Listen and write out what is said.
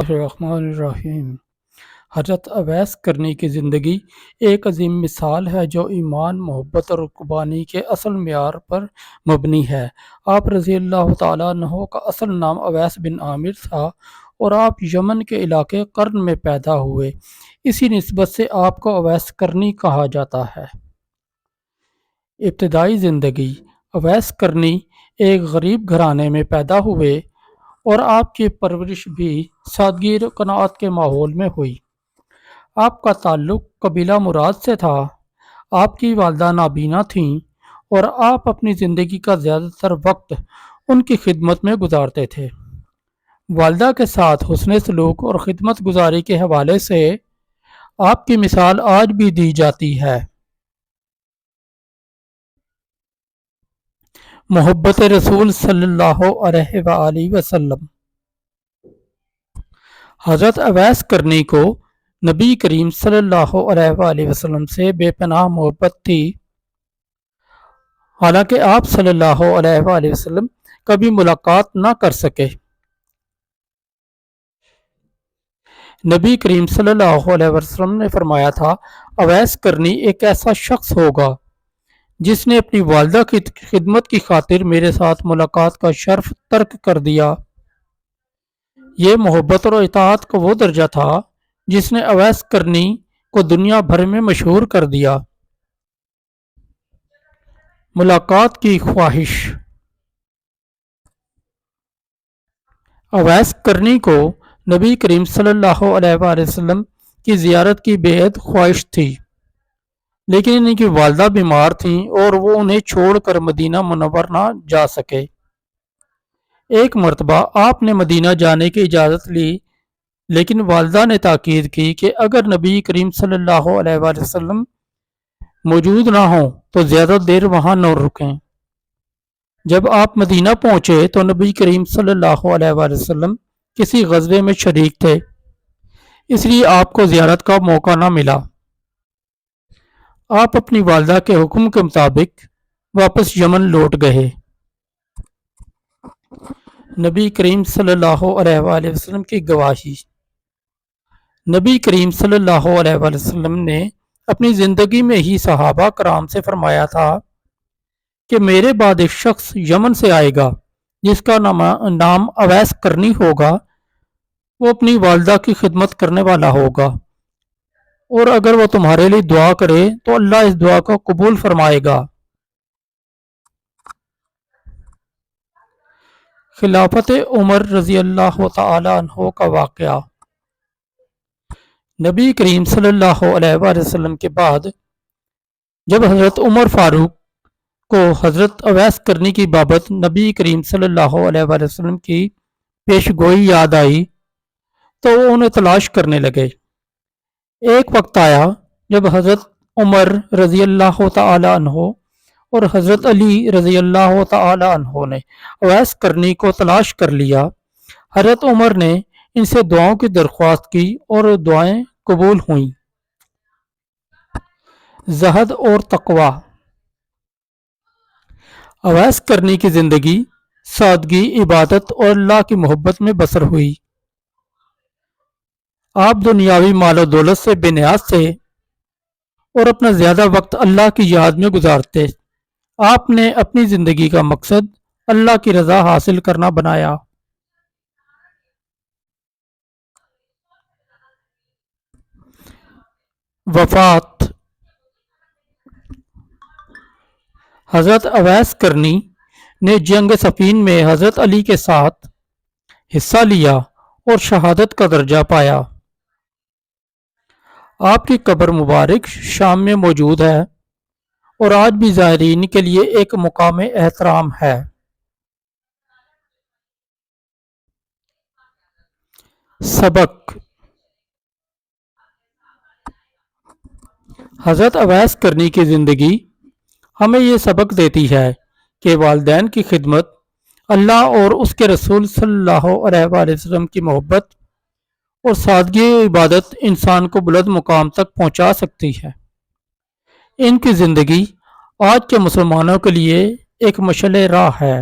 الرحمن الرحیم۔ حضرت اویس کرنی کی زندگی ایک عظیم مثال ہے جو ایمان، محبت اور قربانی کے اصل معیار پر مبنی ہے۔ آپ رضی اللہ تعالیٰ عنہ کا اصل نام اویس بن عامر تھا اور آپ یمن کے علاقے قرن میں پیدا ہوئے۔ اسی نسبت سے آپ کو اویس کرنی کہا جاتا ہے۔ ابتدائی زندگی: اویس کرنی ایک غریب گھرانے میں پیدا ہوئے اور آپ کی پرورش بھی سادگی اور قناعت کے ماحول میں ہوئی۔ آپ کا تعلق قبیلہ مراد سے تھا۔ آپ کی والدہ نابینا تھیں اور آپ اپنی زندگی کا زیادہ تر وقت ان کی خدمت میں گزارتے تھے۔ والدہ کے ساتھ حسن سلوک اور خدمت گزاری کے حوالے سے آپ کی مثال آج بھی دی جاتی ہے۔ محبت رسول صلی اللہ علیہ وآلہ وسلم: حضرت اویس کرنی کو نبی کریم صلی اللہ علیہ وآلہ وسلم سے بے پناہ محبت تھی۔ حالانکہ آپ صلی اللہ علیہ وآلہ وسلم کبھی ملاقات نہ کر سکے۔ نبی کریم صلی اللہ علیہ وسلم نے فرمایا تھا، اویس کرنی ایک ایسا شخص ہوگا جس نے اپنی والدہ کی خدمت کی خاطر میرے ساتھ ملاقات کا شرف ترک کر دیا۔ یہ محبت اور اطاعت کا وہ درجہ تھا جس نے اویس کرنی کو دنیا بھر میں مشہور کر دیا۔ ملاقات کی خواہش: اویس کرنی کو نبی کریم صلی اللہ علیہ وآلہ وسلم کی زیارت کی بے حد خواہش تھی، لیکن ان کی والدہ بیمار تھیں اور وہ انہیں چھوڑ کر مدینہ منور نہ جا سکے۔ ایک مرتبہ آپ نے مدینہ جانے کی اجازت لی، لیکن والدہ نے تاکید کی کہ اگر نبی کریم صلی اللہ علیہ وآلہ وسلم موجود نہ ہوں تو زیادہ دیر وہاں نہ رکیں۔ جب آپ مدینہ پہنچے تو نبی کریم صلی اللہ علیہ وآلہ وسلم کسی غزوے میں شریک تھے، اس لیے آپ کو زیارت کا موقع نہ ملا۔ آپ اپنی والدہ کے حکم کے مطابق واپس یمن لوٹ گئے۔ نبی کریم صلی اللہ علیہ وآلہ وسلم کی گواہی: نبی کریم صلی اللہ علیہ وآلہ وسلم نے اپنی زندگی میں ہی صحابہ کرام سے فرمایا تھا کہ میرے بعد ایک شخص یمن سے آئے گا جس کا نام اویس کرنی ہوگا۔ وہ اپنی والدہ کی خدمت کرنے والا ہوگا اور اگر وہ تمہارے لیے دعا کرے تو اللہ اس دعا کو قبول فرمائے گا۔ خلافت عمر رضی اللہ تعالی عنہ کا واقعہ: نبی کریم صلی اللہ علیہ وآلہ وسلم کے بعد جب حضرت عمر فاروق کو حضرت اویس کرنی کی بابت نبی کریم صلی اللہ علیہ وآلہ وسلم کی پیش گوئی یاد آئی تو وہ انہیں تلاش کرنے لگے۔ ایک وقت آیا جب حضرت عمر رضی اللہ تعالی عنہ اور حضرت علی رضی اللہ تعالی عنہ نے اویس کرنی کو تلاش کر لیا۔ حضرت عمر نے ان سے دعاؤں کی درخواست کی اور دعائیں قبول ہوئیں۔ زہد اور تقوی: اویس کرنی کی زندگی سادگی، عبادت اور اللہ کی محبت میں بسر ہوئی۔ آپ دنیاوی مال و دولت سے بے نیاز تھے اور اپنا زیادہ وقت اللہ کی یاد میں گزارتے۔ آپ نے اپنی زندگی کا مقصد اللہ کی رضا حاصل کرنا بنایا۔ وفات: حضرت اویس کرنی نے جنگ صفین میں حضرت علی کے ساتھ حصہ لیا اور شہادت کا درجہ پایا۔ آپ کی قبر مبارک شام میں موجود ہے اور آج بھی زائرین کے لیے ایک مقام احترام ہے۔ سبق: حضرت اویس کرنی کی زندگی ہمیں یہ سبق دیتی ہے کہ والدین کی خدمت، اللہ اور اس کے رسول صلی اللہ علیہ وآلہ وسلم کی محبت اور سادگی عبادت انسان کو بلند مقام تک پہنچا سکتی ہے۔ ان کی زندگی آج کے مسلمانوں کے لیے ایک مشعل راہ ہے۔